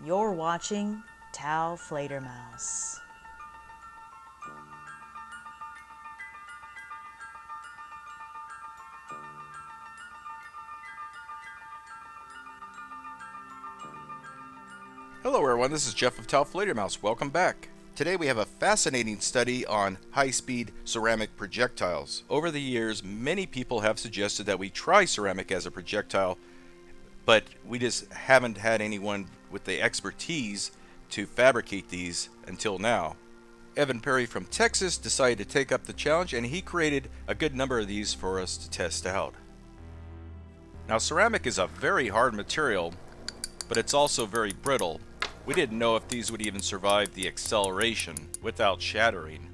You're watching Tau Fledermaus. Hello everyone, this is Jeff of Tau Fledermaus. Welcome back. Today we have a fascinating study on high-speed ceramic projectiles. Over the years, many people have suggested that we try ceramic as a projectile, but we just haven't had anyone with the expertise to fabricate these until now. Evan Perry from Texas decided to take up the challenge, and he created a good number of these for us to test out. Now, ceramic is a very hard material, but it's also very brittle. We didn't know if these would even survive the acceleration without shattering.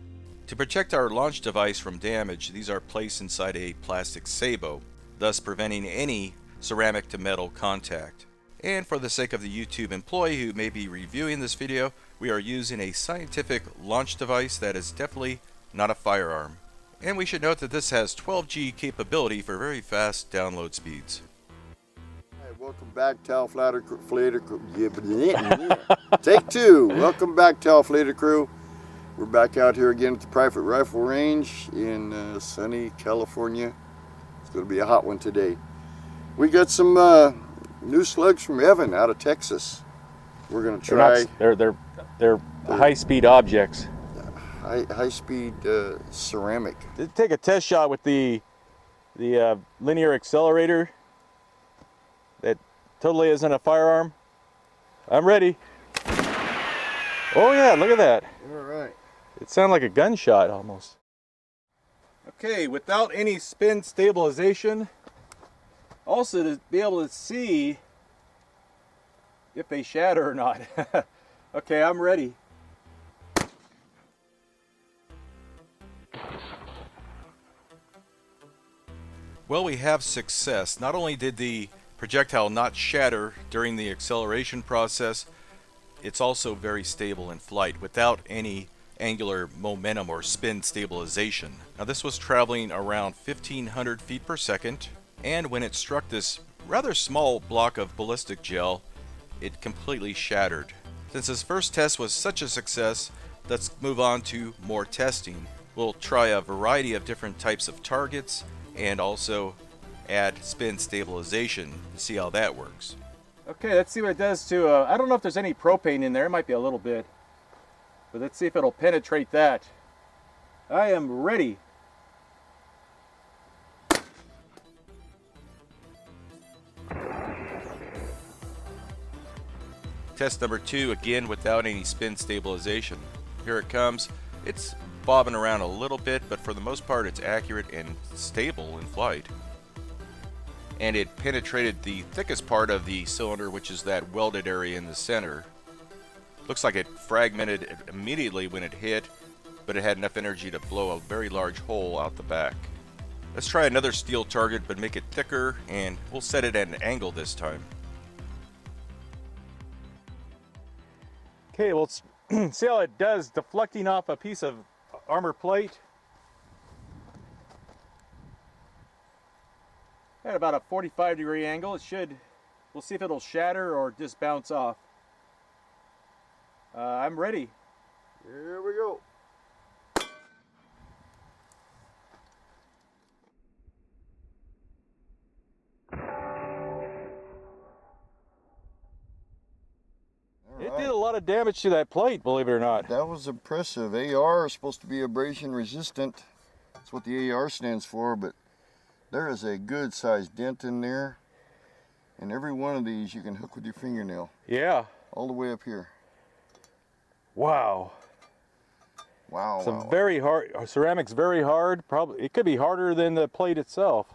To protect our launch device from damage, these are placed inside a plastic sabot, thus preventing any ceramic to metal contact. And for the sake of the YouTube employee who may be reviewing this video, we are using a scientific launch device that is definitely not a firearm. And we should note that this has 12G capability for very fast download speeds. Welcome back, Tau Flatter Crew. Take two. Welcome back, Tau Flatter Crew. We're back out here again at the Private Rifle Range in sunny California. It's going to be a hot one today. We got some new slugs from Evan out of Texas. We're going to try. They're high-speed objects. High-speed ceramic. Take a test shot with the linear accelerator. That totally isn't a firearm. I'm ready. Oh yeah, look at that. All right. It sounded like a gunshot almost. Okay, without any spin stabilization, also to be able to see if they shatter or not. Okay, I'm ready. Well, we have success. Not only did the projectile not shatter during the acceleration process, it's also very stable in flight without any angular momentum or spin stabilization. Now this was traveling around 1500 feet per second, and when it struck this rather small block of ballistic gel, it completely shattered. Since this first test was such a success, let's move on to more testing. We'll try a variety of different types of targets and also add spin stabilization to see how that works. Okay, let's see what it does to, I don't know if there's any propane in there, it might be a little bit, but let's see if it'll penetrate that. I am ready. Test number 2, again without any spin stabilization. Here it comes. It's bobbing around a little bit, but for the most part it's accurate and stable in flight. And it penetrated the thickest part of the cylinder, which is that welded area in the center. Looks like it fragmented immediately when it hit, but it had enough energy to blow a very large hole out the back. Let's try another steel target, but make it thicker, and we'll set it at an angle this time. Okay, well, see how it does deflecting off a piece of armor plate. At about a 45-degree angle, it should, we'll see if it'll shatter or just bounce off. I'm ready. Here we go. It did a lot of damage to that plate, believe it or not. That was impressive. AR is supposed to be abrasion resistant. That's what the AR stands for, but there is a good sized dent in there, and every one of these you can hook with your fingernail. Yeah. All the way up here. Wow. Wow. It's wow. a very hard, ceramic's very hard. Probably, it could be harder than the plate itself.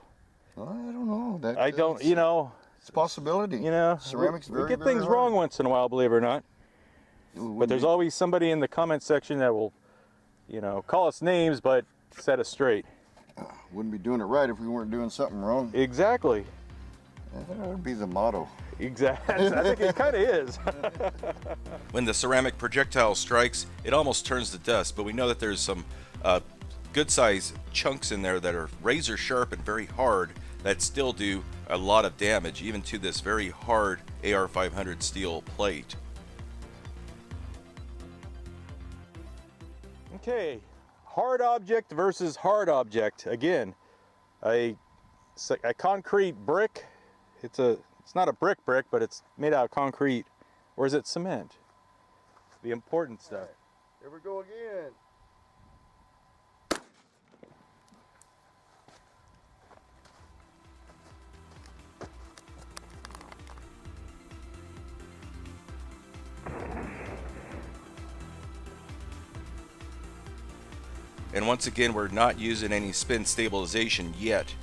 I don't know. That, I don't, you know. It's a possibility. You know, ceramic's we very, get very things hard. wrong once in a while, believe it or not. But there's always somebody in the comment section that will, you know, call us names, but set us straight. Wouldn't be doing it right if we weren't doing something wrong. Exactly. That would be the motto. Exactly. I think it kind of is. When the ceramic projectile strikes, it almost turns to dust, but we know that there's some good sized chunks in there that are razor sharp and very hard that still do a lot of damage, even to this very hard AR-500 steel plate. Okay, hard object versus hard object. Again, a concrete brick. It's not a brick, but it's made out of concrete. Or is it cement? The important stuff. Here we go again. And once again, we're not using any spin stabilization yet.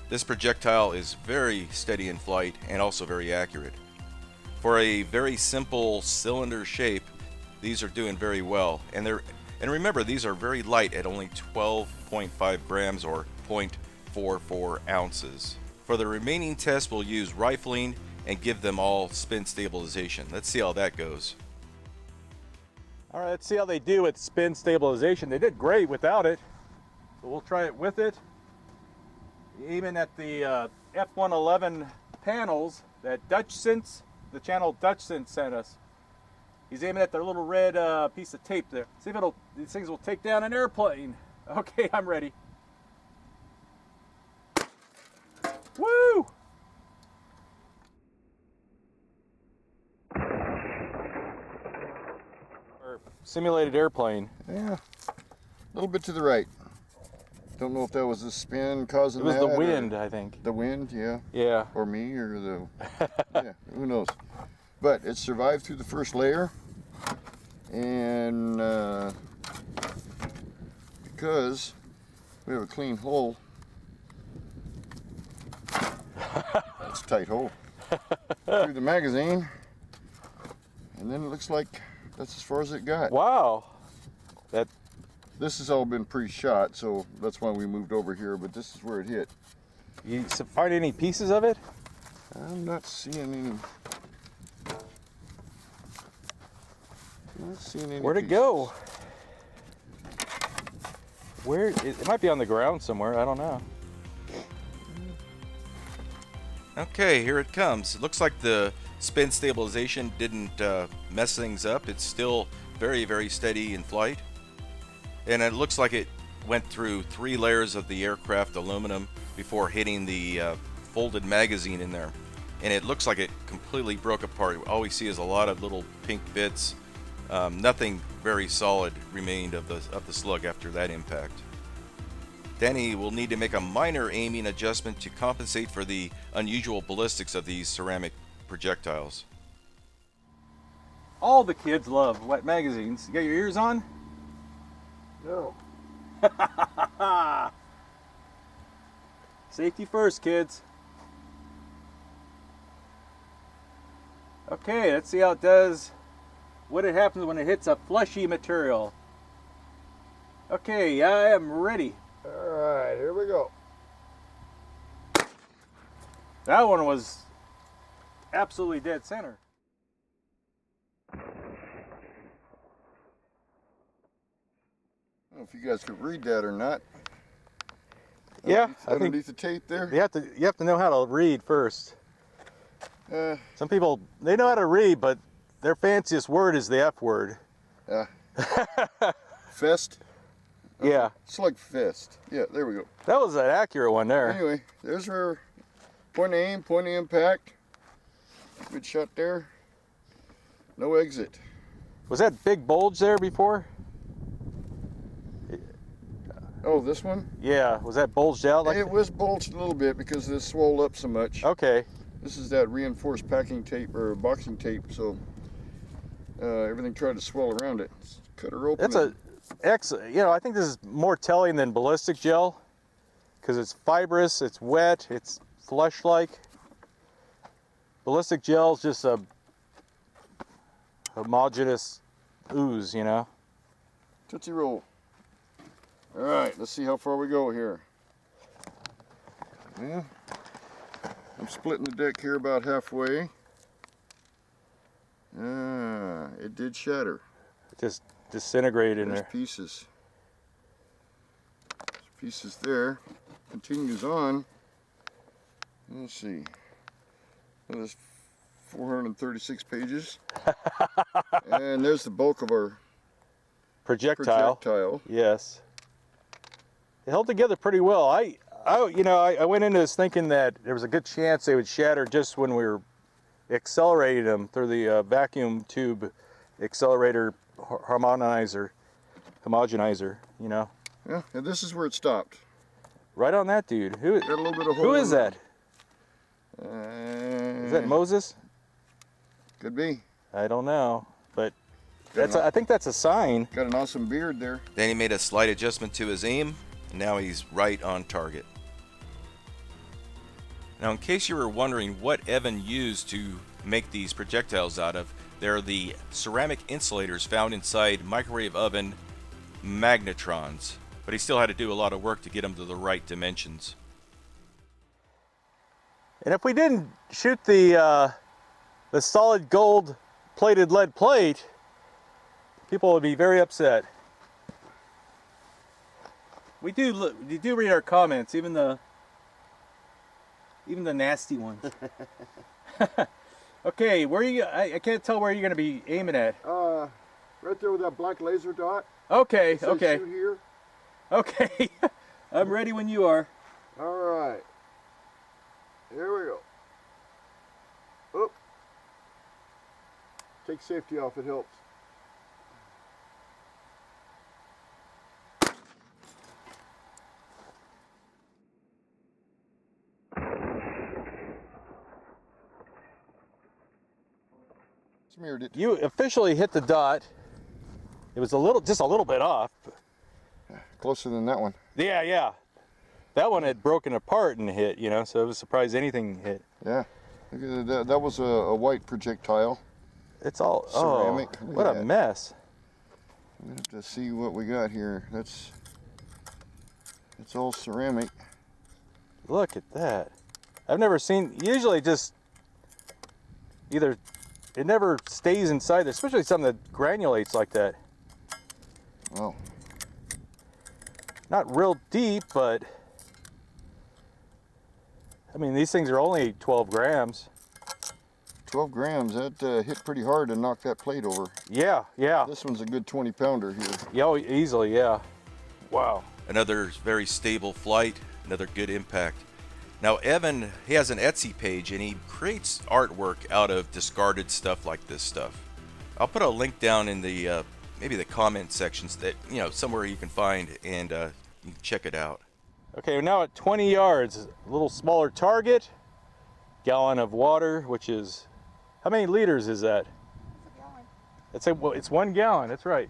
This projectile is very steady in flight and also very accurate. For a very simple cylinder shape, these are doing very well. And remember, these are very light at only 12.5 grams or 0.44 ounces. For the remaining tests, we'll use rifling and give them all spin stabilization. Let's see how that goes. All right, let's see how they do with spin stabilization. They did great without it, but we'll try it with it. Even at the F111 panels that the channel Dutchson sent us. He's aiming at their little red piece of tape there. See if these things will take down an airplane. Okay, I'm ready. Woo! Simulated airplane. Yeah, a little bit to the right. Don't know if that was the spin causing that. It was the wind, I think. The wind, yeah. Yeah. Or me, or the, yeah, who knows. But it survived through the first layer. And because we have a clean hole, that's a tight hole, through the magazine. And then it looks like that's as far as it got. Wow. This has all been pre-shot, so that's why we moved over here, but this is where it hit. You find any pieces of it? I'm not seeing any. Where'd it go? It might be on the ground somewhere, I don't know. Okay, here it comes. It looks like the spin stabilization didn't mess things up. It's still very, very steady in flight. And it looks like it went through 3 layers of the aircraft aluminum before hitting the folded magazine in there. And it looks like it completely broke apart. All we see is a lot of little pink bits. Nothing very solid remained of the Slug after that impact. Danny will need to make a minor aiming adjustment to compensate for the unusual ballistics of these ceramic projectiles. All the kids love wet magazines. You got your ears on? No. Safety first, kids. Okay, let's see how it does. What happens when it hits a fleshy material. Okay, I am ready. All right, here we go. That one was absolutely dead center. I don't know if you guys could read that or not. Yeah, underneath the tape there. You have to know how to read first. Some people, they know how to read, but their fanciest word is the F word. Fist. Yeah. Slug fist. Yeah, there we go. That was an accurate one there. Anyway, there's our point of aim, point of impact. Good shot there. No exit. Was that big bulge there before? Oh, this one? Yeah, was that bulged out? It was bulged a little bit because this swelled up so much. Okay. This is that reinforced packing tape or boxing tape, so everything tried to swell around it. Let's cut her open. That's I think this is more telling than ballistic gel because it's fibrous, it's wet, it's flesh-like. Ballistic gel is just a homogeneous ooze, you know. Tootsie roll. All right, let's see how far we go here. Yeah, I'm splitting the deck here about halfway. It did shatter. It just disintegrated in There's there. pieces. There's pieces there. Continues on. Let's see. Well, there's 436 pages. And there's the bulk of our projectile. Yes. It held together pretty well. I went into this thinking that there was a good chance they would shatter just when we were accelerating them through the vacuum tube accelerator homogenizer, you know. Yeah, and this is where it stopped. Right on that dude. Who, got a little bit of who is that? Is that Moses? Could be. I don't know, but I think that's a sign. Got an awesome beard there. Then he made a slight adjustment to his aim, and now he's right on target. Now, in case you were wondering what Evan used to make these projectiles out of, they're the ceramic insulators found inside microwave oven magnetrons. But he still had to do a lot of work to get them to the right dimensions. And if we didn't shoot the solid gold plated lead plate, people would be very upset. We do read our comments, even the nasty ones. Okay, where are you? I can't tell where you're going to be aiming at. Right there with that black laser dot. Okay, Shoot here. Okay. I'm ready when you are. All right. Here we go. Oop. Take safety off, it helps. Smeared it. You officially hit the dot. It was just a little bit off. Closer than that one. Yeah. That one had broken apart and hit, you know, so I was surprised anything hit. Yeah. That was a white projectile. It's all ceramic. Oh, what a mess. We have to see what we got here. It's all ceramic. Look at that. I've never seen, usually just either, it never stays inside, especially something that granulates like that. Oh. Not real deep, but I mean, these things are only 12 grams. 12 grams, that hit pretty hard to knock that plate over. Yeah. This one's a good 20-pounder here. Yeah, easily, yeah. Wow. Another very stable flight, another good impact. Now Evan, he has an Etsy page and he creates artwork out of discarded stuff like this stuff. I'll put a link down in the maybe the comment sections that, you know, somewhere you can find, and you can check it out. Okay, we're now at 20 yards, a little smaller target, gallon of water, which is, how many liters is that? It's a gallon. Well, it's 1 gallon, that's right.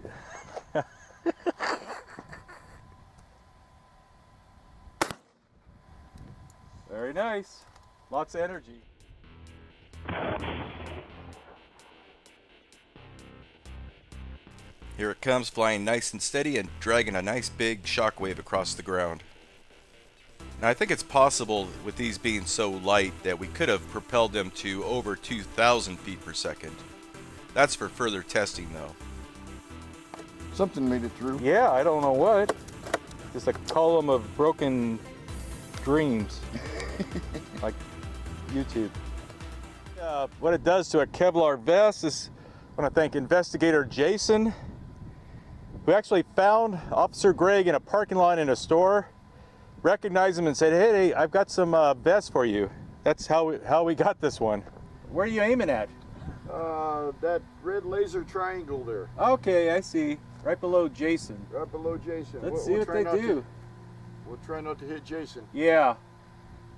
Very nice, lots of energy. Here it comes, flying nice and steady and dragging a nice big shockwave across the ground. Now I think it's possible, with these being so light, that we could have propelled them to over 2,000 feet per second. That's for further testing though. Something made it through. Yeah, I don't know what. Just a column of broken dreams. Like YouTube. What it does to a Kevlar vest is, I want to thank investigator Jason, who actually found Officer Greg in a parking lot in a store, recognized him and said, hey, I've got some vests for you. That's how we got this one. Where are you aiming at? That red laser triangle there. Okay, I see. Right below Jason. Right below Jason. Let's see what they do. We'll try not to hit Jason. Yeah.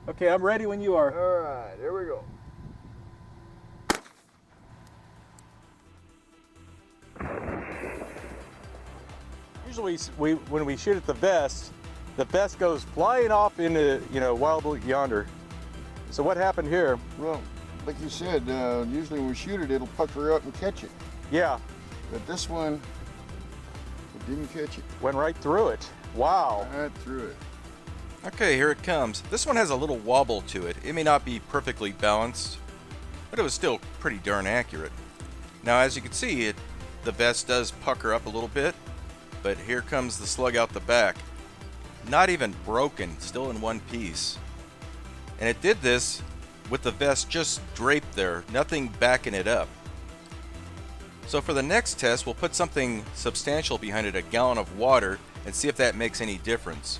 Okay, I'm ready when you are. All right, here we go. Usually, when we shoot at the vest goes flying off into, you know, wild yonder. So what happened here? Well, like you said, usually when we shoot it, it'll pucker up and catch it. Yeah. But this one, it didn't catch it. Went right through it. Wow. Right through it. Okay, here it comes. This one has a little wobble to it. It may not be perfectly balanced, but it was still pretty darn accurate. Now, as you can see, the vest does pucker up a little bit, but here comes the slug out the back. Not even broken, still in one piece. And it did this with the vest just draped there, nothing backing it up. So for the next test, we'll put something substantial behind it, a gallon of water, and see if that makes any difference.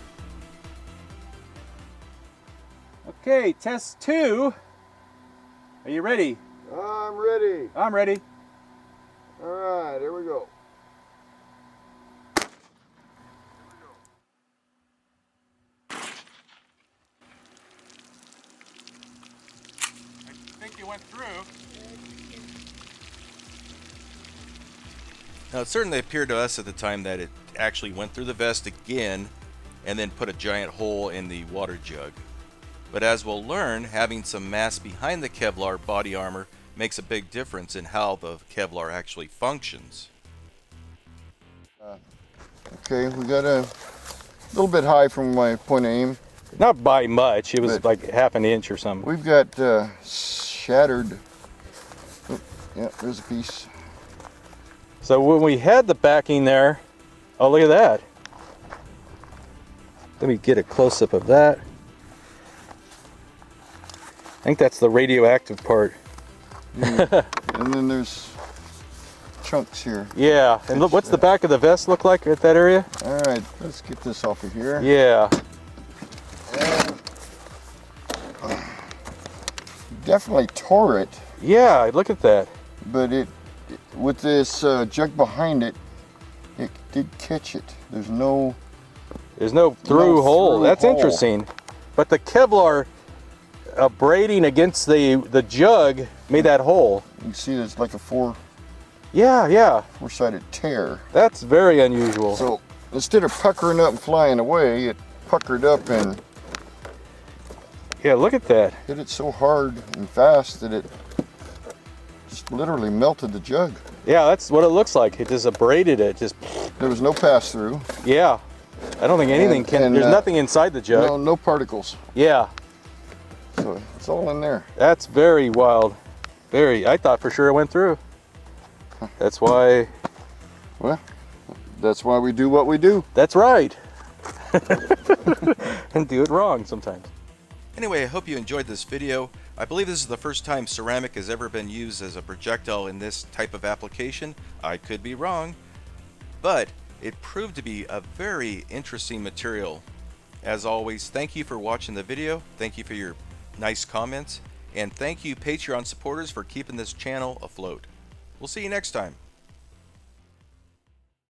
Okay, test 2. Are you ready? I'm ready. I'm ready. All right, here we go. I think you went through. Now it certainly appeared to us at the time that it actually went through the vest again and then put a giant hole in the water jug. But as we'll learn, having some mass behind the Kevlar body armor makes a big difference in how the Kevlar actually functions. Okay, we got a little bit high from my point of aim. Not by much. It was But like half an inch or something. We've got shattered. Oh, yeah, there's a piece. So when we had the backing there, oh, look at that. Let me get a close-up of that. I think that's the radioactive part. And then there's chunks here. Yeah, and look, what's the back of the vest look like at that area? All right, let's get this off of here. Yeah. And definitely tore it, Yeah, look at that. but it with this jug behind it, it did catch it. There's no through hole. through That's hole. interesting. But the Kevlar braiding against the jug made that hole. You can see there's like a Yeah. four-sided tear. That's very unusual. So instead of puckering up and flying away, it puckered up and Yeah, look at that. hit it so hard and fast that it just literally melted the jug. Yeah, that's what it looks like. It just abraded it. Just There was no pass through. yeah. I don't think anything And, there's nothing inside the jug. No particles. Yeah. So it's all in there. That's very wild. I thought for sure it went through. That's why. Well, that's why we do what we do. That's right. And do it wrong sometimes. Anyway, I hope you enjoyed this video. I believe this is the first time ceramic has ever been used as a projectile in this type of application. I could be wrong, but it proved to be a very interesting material. As always, thank you for watching the video. Thank you for your nice comments. And thank you Patreon supporters for keeping this channel afloat. We'll see you next time.